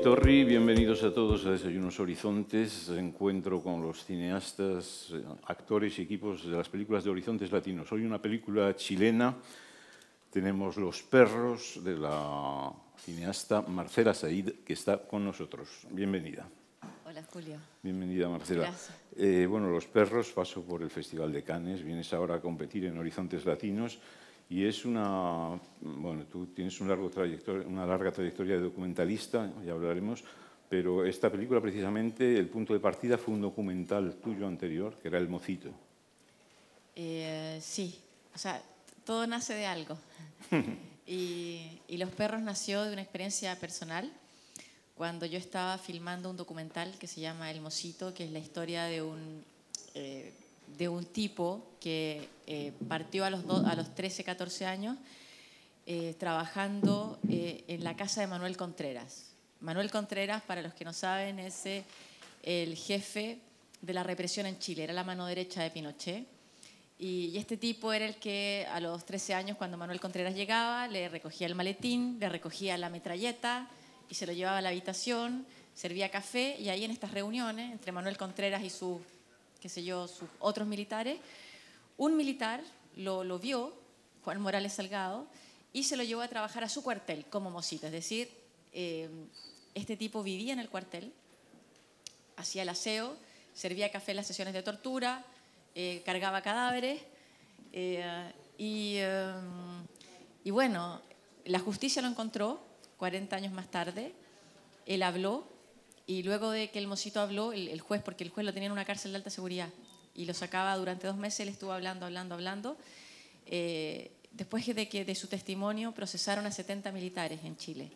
Philip Torri, bienvenidos a todos a Desayunos Horizontes, encuentro con los cineastas, actores y equipos de las películas de Horizontes Latinos. Hoy una película chilena, tenemos Los perros de la cineasta Marcela Said, que está con nosotros. Bienvenida. Hola, Julio. Bienvenida, Marcela. Gracias. Bueno, Los perros pasó por el Festival de Cannes, vienes ahora a competir en Horizontes Latinos. Y es bueno, tú tienes una larga trayectoria de documentalista, ya hablaremos, pero esta película precisamente, el punto de partida fue un documental tuyo anterior, que era El Mocito. Sí, o sea, todo nace de algo. y Los perros nació de una experiencia personal, cuando yo estaba filmando un documental que se llama El Mocito, que es la historia de un tipo que partió a los 13, 14 años trabajando en la casa de Manuel Contreras. Manuel Contreras, para los que no saben, es el jefe de la represión en Chile, era la mano derecha de Pinochet. Y este tipo era el que a los 13 años, cuando Manuel Contreras llegaba, le recogía el maletín, le recogía la metralleta y se lo llevaba a la habitación, servía café, y ahí en estas reuniones entre Manuel Contreras y sus otros militares, un militar lo vio, Juan Morales Salgado, y se lo llevó a trabajar a su cuartel como mocito. Es decir, este tipo vivía en el cuartel, hacía el aseo, servía café en las sesiones de tortura, cargaba cadáveres, y bueno, la justicia lo encontró 40 años más tarde. Él habló. Y luego de que el mocito habló, el juez, porque el juez lo tenía en una cárcel de alta seguridad y lo sacaba durante 2 meses, él estuvo hablando. Después de su testimonio procesaron a 70 militares en Chile.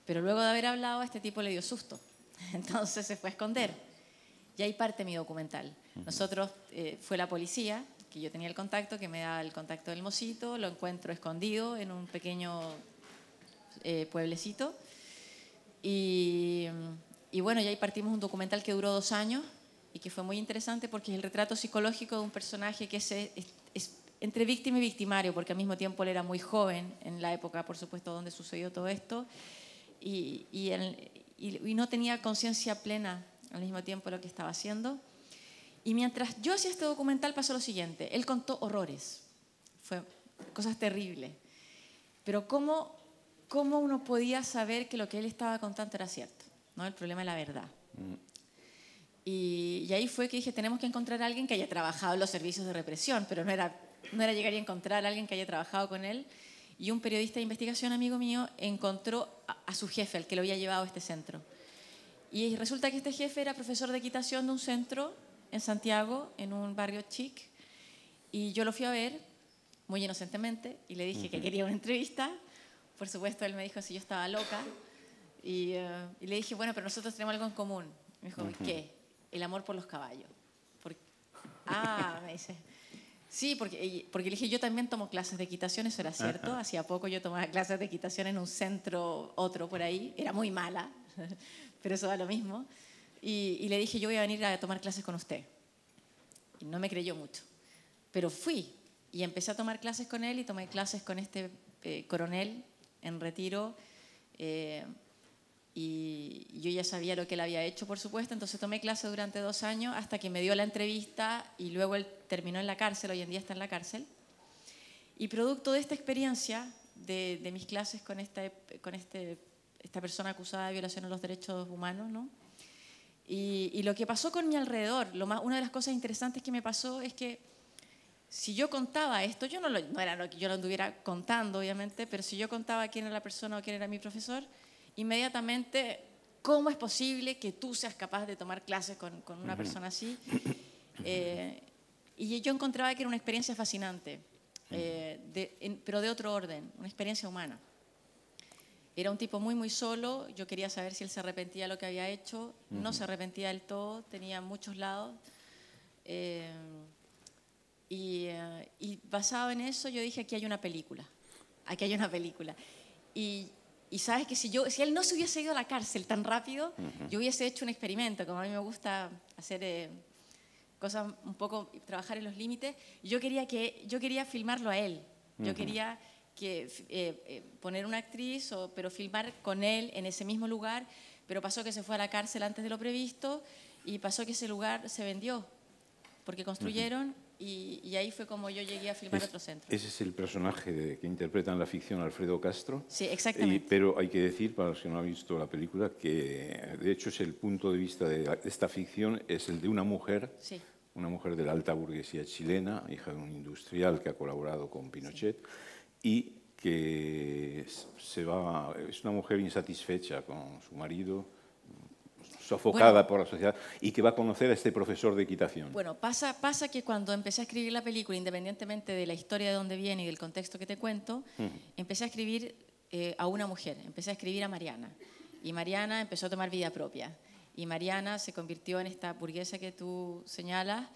Pero luego de haber hablado, a este tipo le dio susto. Entonces se fue a esconder. Y ahí parte mi documental. Nosotros, fue la policía, que yo tenía el contacto, que me da el contacto del mocito, lo encuentro escondido en un pequeño pueblecito. Y bueno, y ahí partimos un documental que duró 2 años y que fue muy interesante porque es el retrato psicológico de un personaje que es entre víctima y victimario, porque al mismo tiempo él era muy joven en la época, por supuesto, donde sucedió todo esto, y no tenía conciencia plena al mismo tiempo de lo que estaba haciendo. Y mientras yo hacía este documental pasó lo siguiente: él contó horrores, fue cosas terribles, pero ¿cómo uno podía saber que lo que él estaba contando era cierto? ¿No? El problema es la verdad. Y ahí fue que dije, tenemos que encontrar a alguien que haya trabajado en los servicios de represión, pero no era llegar y encontrar a alguien que haya trabajado con él. Y un periodista de investigación, amigo mío, encontró a su jefe, al que lo había llevado a este centro. Y resulta que este jefe era profesor de equitación de un centro en Santiago, en un barrio chic. Y yo lo fui a ver, muy inocentemente, y le dije que quería una entrevista. Por supuesto, él me dijo si yo estaba loca. Y le dije, bueno, pero nosotros tenemos algo en común. Me dijo, ¿qué? El amor por los caballos. Me dice. Sí, porque le dije, yo también tomo clases de equitación, eso era cierto. Hacía poco yo tomaba clases de equitación en un centro, otro por ahí. Era muy mala, pero eso da lo mismo. Y le dije, yo voy a venir a tomar clases con usted. Y no me creyó mucho. Pero fui y empecé a tomar clases con él y tomé clases con este coronel en retiro. Y yo ya sabía lo que él había hecho, por supuesto, entonces tomé clase durante 2 años hasta que me dio la entrevista y luego él terminó en la cárcel, hoy en día está en la cárcel. Y producto de esta experiencia, de mis clases con esta persona acusada de violación a los derechos humanos, ¿no? Y lo que pasó con mi alrededor, una de las cosas interesantes que me pasó es que si yo contaba esto, no era lo que yo lo anduviera contando, obviamente, pero si yo contaba quién era la persona o quién era mi profesor, inmediatamente, ¿cómo es posible que tú seas capaz de tomar clases con una persona así? Y yo encontraba que era una experiencia fascinante, pero de otro orden, una experiencia humana. Era un tipo muy, muy solo. Yo quería saber si él se arrepentía de lo que había hecho. No se arrepentía del todo, tenía muchos lados. Y basado en eso, yo dije, aquí hay una película. Aquí hay una película. Y sabes que si él no se hubiese ido a la cárcel tan rápido, yo hubiese hecho un experimento, como a mí me gusta hacer cosas un poco, trabajar en los límites. Yo quería filmarlo a él. Yo quería poner una actriz, pero filmar con él en ese mismo lugar, pero pasó que se fue a la cárcel antes de lo previsto y pasó que ese lugar se vendió porque construyeron y ahí fue como yo llegué a filmar otro centro. Ese es el personaje que interpreta en la ficción Alfredo Castro. Sí, exactamente. Pero hay que decir, para los que no han visto la película, que de hecho es el punto de vista de esta ficción, es el de una mujer, sí. Una mujer de la alta burguesía chilena, hija de un industrial que ha colaborado con Pinochet, y que es una mujer insatisfecha con su marido, sofocada por la sociedad, y que va a conocer a este profesor de equitación. Bueno, pasa que cuando empecé a escribir la película, independientemente de la historia de dónde viene y del contexto que te cuento, empecé a escribir a una mujer, empecé a escribir a Mariana. Y Mariana empezó a tomar vida propia. Y Mariana se convirtió en esta burguesa que tú señalas,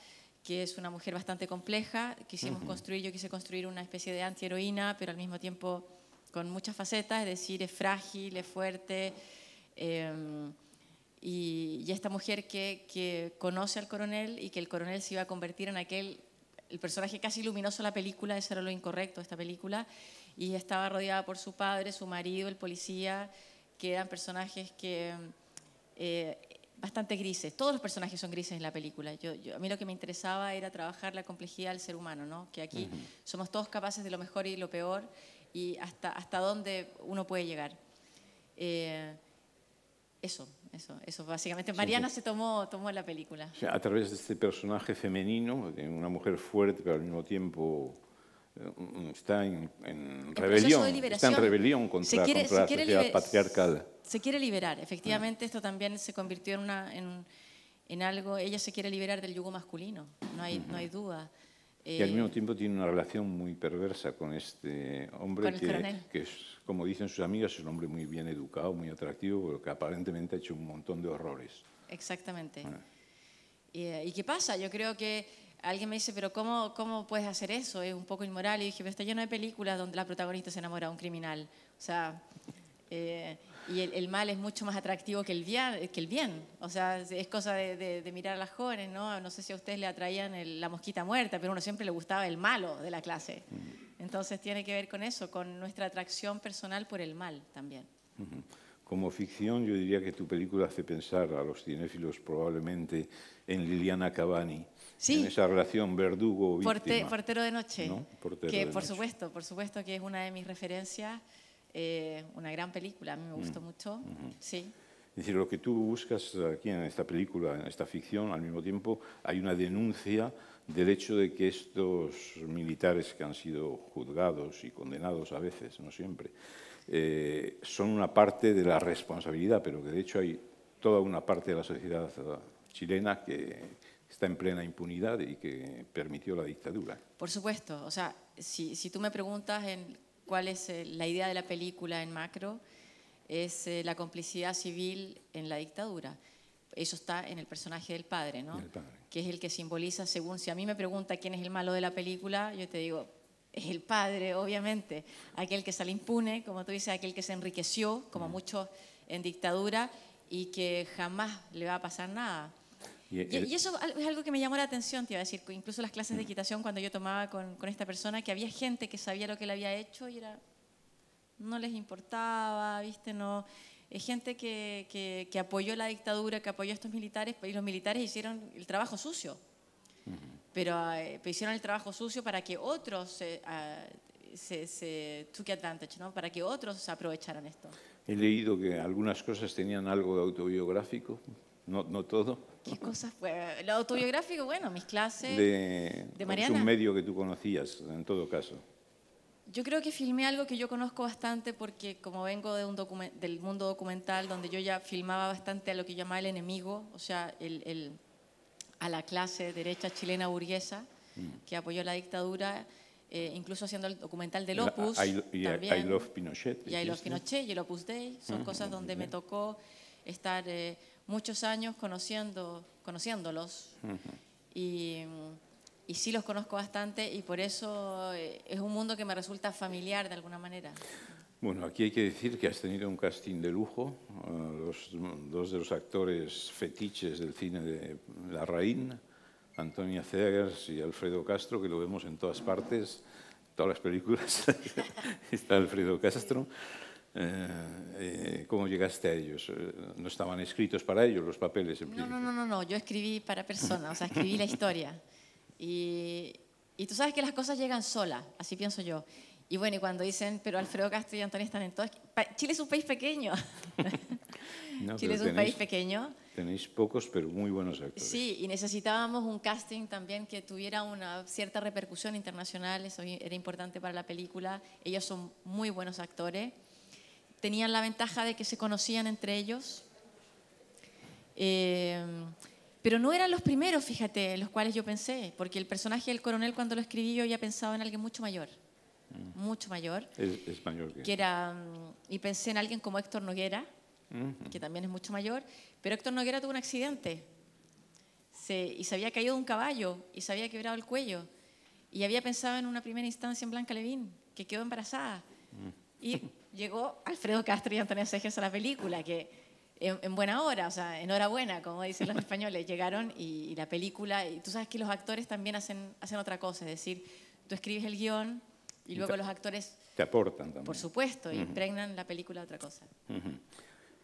que es una mujer bastante compleja. Yo quise construir una especie de antiheroína, pero al mismo tiempo con muchas facetas, es decir, es frágil, es fuerte. Y esta mujer que conoce al coronel y que el coronel se iba a convertir en el personaje casi luminoso de la película, eso era lo incorrecto de esta película, y estaba rodeada por su padre, su marido, el policía, que eran personajes bastante grises. Todos los personajes son grises en la película. A mí lo que me interesaba era trabajar la complejidad del ser humano, ¿no? Que aquí somos todos capaces de lo mejor y lo peor y hasta dónde uno puede llegar. Eso básicamente. Mariana se tomó la película. O sea, a través de este personaje femenino, de una mujer fuerte, pero al mismo tiempo está en rebelión. Está en rebelión contra la sociedad patriarcal. Se quiere liberar. Efectivamente, esto también se convirtió en algo. Ella se quiere liberar del yugo masculino, no hay duda. Y al mismo tiempo tiene una relación muy perversa con este hombre que es, como dicen sus amigas, es un hombre muy bien educado, muy atractivo, pero que aparentemente ha hecho un montón de horrores. Exactamente. ¿Y qué pasa? Yo creo que alguien me dice, pero ¿cómo puedes hacer eso? Es un poco inmoral. Y dije, pero está lleno de películas donde la protagonista se enamora de un criminal. O sea, y el mal es mucho más atractivo que el bien. O sea, es cosa de mirar a las jóvenes, ¿no? No sé si a ustedes le atraían la mosquita muerta, pero a uno siempre le gustaba el malo de la clase. Entonces tiene que ver con eso, con nuestra atracción personal por el mal también. Como ficción, yo diría que tu película hace pensar a los cinéfilos probablemente en Liliana Cavani, en esa relación verdugo-víctima. Portero de noche, ¿no? Por supuesto que es una de mis referencias, una gran película, a mí me gustó mucho. Sí. Es decir, lo que tú buscas aquí en esta película, en esta ficción, al mismo tiempo hay una denuncia del hecho de que estos militares que han sido juzgados y condenados a veces, no siempre, son una parte de la responsabilidad, pero que de hecho hay toda una parte de la sociedad chilena que está en plena impunidad y que permitió la dictadura. Por supuesto, o sea, si tú me preguntas cuál es la idea de la película en macro, es la complicidad civil en la dictadura. Eso está en el personaje del padre, ¿no? Que es el que simboliza, según, si a mí me pregunta quién es el malo de la película, yo te digo, es el padre, obviamente, aquel que sale impune, como tú dices, aquel que se enriqueció, como muchos en dictadura, y que jamás le va a pasar nada. Y eso es algo que me llamó la atención, te iba a decir, incluso las clases de equitación, cuando yo tomaba con esta persona, que había gente que sabía lo que él había hecho y no les importaba, ¿viste? No, es gente que apoyó la dictadura, que apoyó a estos militares, y los militares hicieron el trabajo sucio. Pero hicieron el trabajo sucio para que otros se took advantage, ¿no? Para que otros aprovecharan esto. He leído que algunas cosas tenían algo de autobiográfico, no todo. ¿Qué cosas? Lo autobiográfico, bueno, mis clases de Mariana. Es un medio que tú conocías, en todo caso. Yo creo que filmé algo que yo conozco bastante porque como vengo del mundo documental, donde yo ya filmaba bastante a lo que llamaba el enemigo, o sea, a la clase derecha chilena burguesa que apoyó la dictadura, incluso haciendo el documental del Opus. I Love Pinochet. Y I Love Pinochet y el Opus Dei. Son cosas donde me tocó estar muchos años conociéndolos. Y sí los conozco bastante y por eso es un mundo que me resulta familiar de alguna manera. Bueno, aquí hay que decir que has tenido un casting de lujo. Dos de los actores fetiches del cine de Larraín, Antonia Zegers y Alfredo Castro, que lo vemos en todas partes, todas las películas está Alfredo Castro. ¿Cómo llegaste a ellos? ¿No estaban escritos para ellos los papeles? No, yo escribí para personas, o sea, escribí la historia. Y tú sabes que las cosas llegan solas, así pienso yo. Y bueno, y cuando dicen, pero Alfredo Castro y Antonio están en todo... Chile es un país pequeño. No, Chile es un país pequeño. Tenéis pocos, pero muy buenos actores. Sí, y necesitábamos un casting también que tuviera una cierta repercusión internacional, eso era importante para la película. Ellos son muy buenos actores. Tenían la ventaja de que se conocían entre ellos. Pero no eran los primeros, fíjate, en los cuales yo pensé, porque el personaje del coronel, cuando lo escribí, yo había pensado en alguien mucho mayor. Mucho mayor. Es mayor que... Y pensé en alguien como Héctor Noguera, que también es mucho mayor, pero Héctor Noguera tuvo un accidente y se había caído de un caballo y se había quebrado el cuello. Y había pensado en una primera instancia en Blanca Levín, que quedó embarazada. Y llegó Alfredo Castro y Antonio Seges a la película, que en buena hora, o sea, enhorabuena, como dicen los españoles, llegaron y la película, y tú sabes que los actores también hacen otra cosa, es decir, tú escribes el guión y luego los actores te aportan también. Por supuesto, impregnan la película a otra cosa.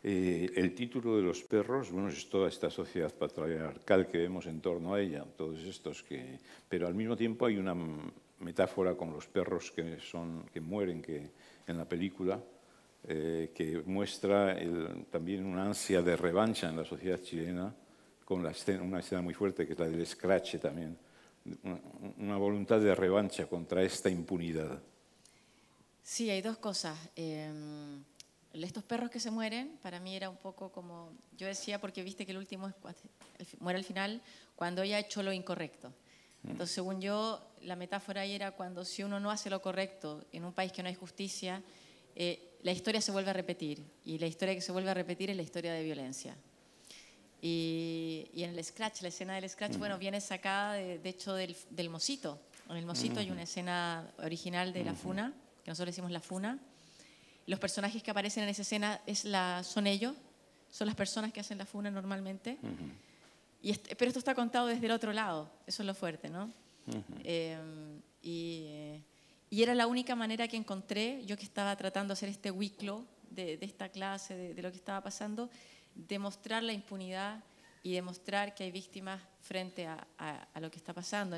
El título de Los perros, bueno, es toda esta sociedad patriarcal que vemos en torno a ella, todos estos que... Pero al mismo tiempo hay una metáfora con los perros que mueren en la película, que muestra también una ansia de revancha en la sociedad chilena, con una escena muy fuerte que es la del escrache también, una voluntad de revancha contra esta impunidad. Sí, hay dos cosas. Estos perros que se mueren, para mí era un poco como, yo decía, porque viste que el último muere al final, cuando ella ha hecho lo incorrecto. Entonces, según yo, la metáfora ahí era cuando si uno no hace lo correcto en un país que no hay justicia, la historia se vuelve a repetir. Y la historia que se vuelve a repetir es la historia de violencia. Y en el scratch, la escena del scratch, bueno, viene sacada, de hecho, del Mocito. En el Mocito hay una escena original de La Funa, que nosotros decimos La Funa. Los personajes que aparecen en esa escena son ellos, son las personas que hacen la funa normalmente. Pero esto está contado desde el otro lado, eso es lo fuerte, ¿no? Y era la única manera que encontré, yo que estaba tratando de hacer este wiclo de esta clase, de lo que estaba pasando, de mostrar la impunidad y demostrar que hay víctimas frente a lo que está pasando.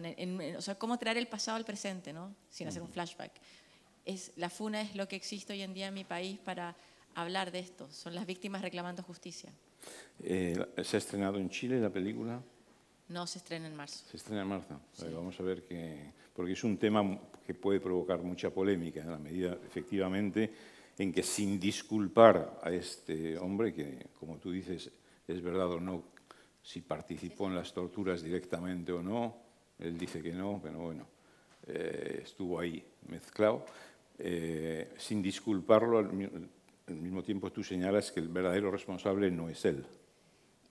O sea, cómo traer el pasado al presente, ¿no? Sin hacer un flashback. La funa es lo que existe hoy en día en mi país para hablar de esto. Son las víctimas reclamando justicia. ¿Se ha estrenado en Chile la película? No, se estrena en marzo. Se estrena en marzo. Sí. Vamos a ver porque es un tema que puede provocar mucha polémica en la medida, efectivamente, en que sin disculpar a este hombre, que, como tú dices, es verdad o no, si participó en las torturas directamente o no, él dice que no, pero bueno, estuvo ahí mezclado. Sin disculparlo, al mismo tiempo tú señalas que el verdadero responsable no es él.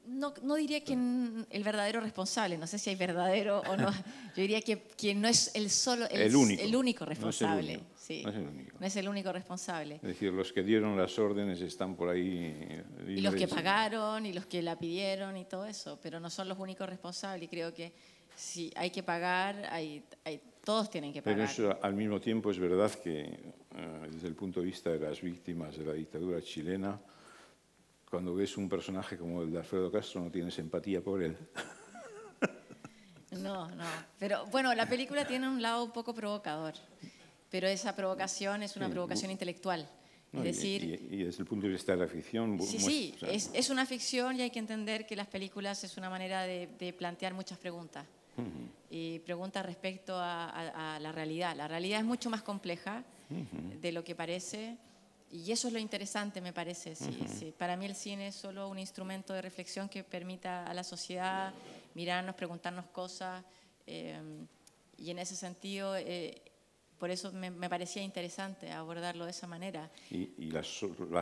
No diría que el verdadero responsable, no sé si hay verdadero o no, yo diría que no es el único responsable. No es el único responsable. Es decir, los que dieron las órdenes están por ahí. Y los que pagaron, y los que la pidieron y todo eso, pero no son los únicos responsables. Y creo que si hay que pagar, todos tienen que pagar. Pero eso al mismo tiempo es verdad que desde el punto de vista de las víctimas de la dictadura chilena, cuando ves un personaje como el de Alfredo Castro no tienes empatía por él. No. Pero bueno, la película tiene un lado un poco provocador, pero esa provocación es una provocación intelectual. No, es decir, y desde el punto de vista de la ficción... Sí, es una ficción y hay que entender que las películas es una manera de plantear muchas preguntas. Y preguntas respecto a la realidad. La realidad es mucho más compleja de lo que parece. Y eso es lo interesante, me parece. Sí. Para mí el cine es solo un instrumento de reflexión que permita a la sociedad mirarnos, preguntarnos cosas. Y en ese sentido, por eso me parecía interesante abordarlo de esa manera. Y las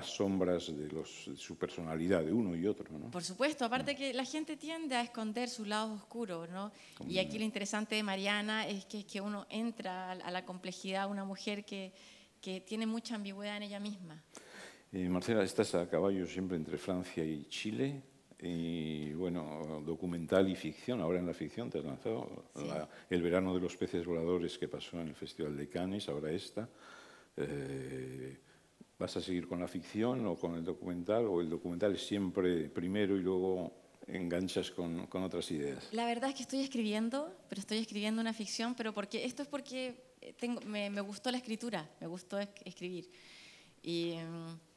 sombras de su personalidad, de uno y otro, ¿no? Por supuesto, aparte que la gente tiende a esconder sus lados oscuros, ¿no? Y aquí lo interesante de Mariana es que uno entra a la complejidad, una mujer que tiene mucha ambigüedad en ella misma. Marcela, estás a caballo siempre entre Francia y Chile, y bueno, documental y ficción. Ahora en la ficción te has lanzado El verano de los peces voladores que pasó en el Festival de Cannes, ahora esta. ¿Vas a seguir con la ficción o con el documental? ¿O el documental es siempre primero y luego enganchas con otras ideas? La verdad es que estoy escribiendo, pero estoy escribiendo una ficción, pero esto es porque me gustó la escritura, me gustó escribir. Y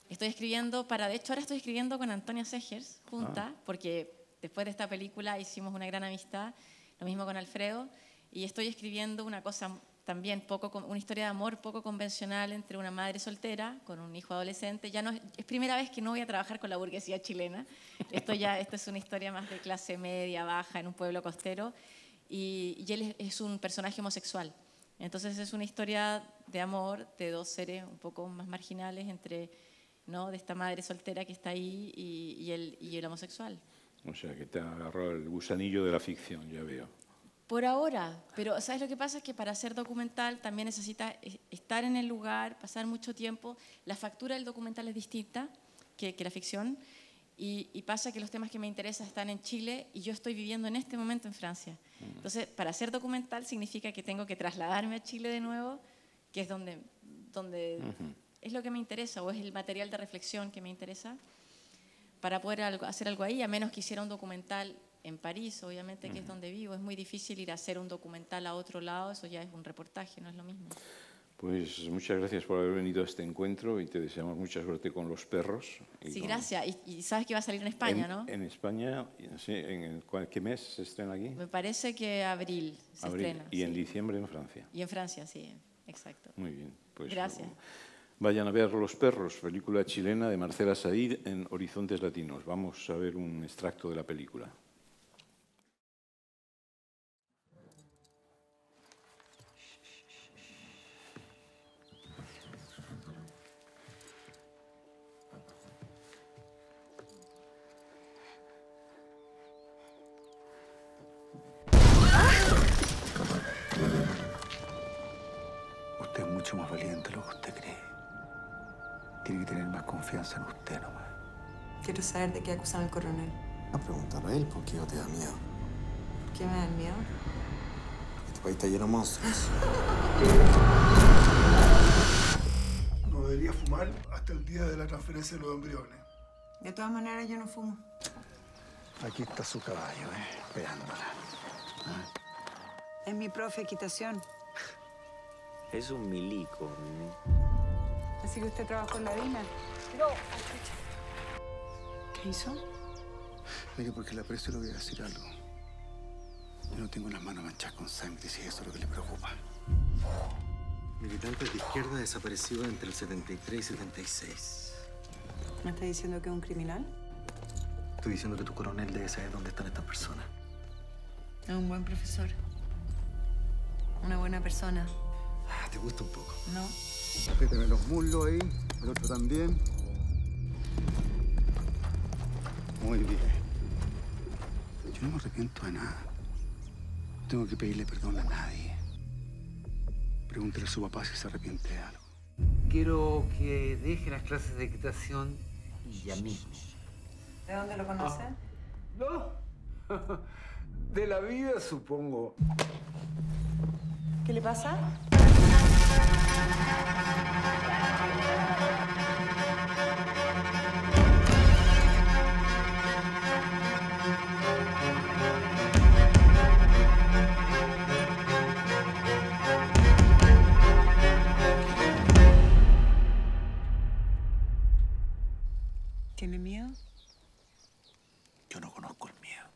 estoy escribiendo de hecho ahora estoy escribiendo con Antonia Segers, junta, porque después de esta película hicimos una gran amistad, lo mismo con Alfredo, y estoy escribiendo una cosa también, una historia de amor poco convencional entre una madre soltera con un hijo adolescente. Ya no es primera vez que no voy a trabajar con la burguesía chilena. Esto es una historia más de clase media, baja, en un pueblo costero, y él es un personaje homosexual. Entonces es una historia de amor de dos seres un poco más marginales ¿no? de esta madre soltera que está ahí y el homosexual. O sea, que te ha agarrado el gusanillo de la ficción, ya veo. Por ahora, pero ¿sabes lo que pasa? Es que para hacer documental también necesitas estar en el lugar, pasar mucho tiempo. La factura del documental es distinta que la ficción, y pasa que los temas que me interesan están en Chile y yo estoy viviendo en este momento en Francia. Entonces, para hacer documental significa que tengo que trasladarme a Chile de nuevo, que es donde es lo que me interesa, o es el material de reflexión que me interesa, para poder hacer algo ahí, a menos que hiciera un documental en París, obviamente, que es donde vivo. Es muy difícil ir a hacer un documental a otro lado, eso ya es un reportaje, no es lo mismo. Pues muchas gracias por haber venido a este encuentro y te deseamos mucha suerte con los perros. Sí, gracias. Y sabes que va a salir en España, ¿no? En España, sí, ¿qué mes se estrena aquí? Me parece que abril se estrena. Y en diciembre en Francia. Y en Francia, sí, exacto. Muy bien. Pues gracias. Vayan a ver Los perros, película chilena de Marcela Said en Horizontes Latinos. Vamos a ver un extracto de la película. Usted es mucho más valiente de lo que usted cree. Tiene que tener más confianza en usted nomás. Quiero saber de qué acusan al coronel. A preguntarle a él por qué no te da miedo. ¿Por qué me dan miedo? Este país está lleno de monstruos. No debería fumar hasta el día de la transferencia de los embriones. De todas maneras, yo no fumo. Aquí está su caballo, esperándola. Es mi profe equitación. Es un milico. Así que usted trabajó en la DINA. No. ¿Qué hizo? Mire, porque le aprecio le voy a decir algo. Yo no tengo las manos manchadas con sangre, si eso es lo que le preocupa. Militantes de izquierda desaparecidos entre el 73 y 76. ¿Me está diciendo que es un criminal? Estoy diciendo que tu coronel debe saber dónde están estas personas. Es un buen profesor. Una buena persona. Ah, ¿te gusta un poco? No. Apriéteme los muslos ahí, el otro también. Muy bien. Yo no me arrepiento de nada. No tengo que pedirle perdón a nadie. Pregúntele a su papá si se arrepiente de algo. Quiero que deje las clases de equitación ya mismo. ¿De dónde lo conoce? No. De la vida, supongo. ¿Qué le pasa? ¿Tiene miedo? Yo no conozco el miedo.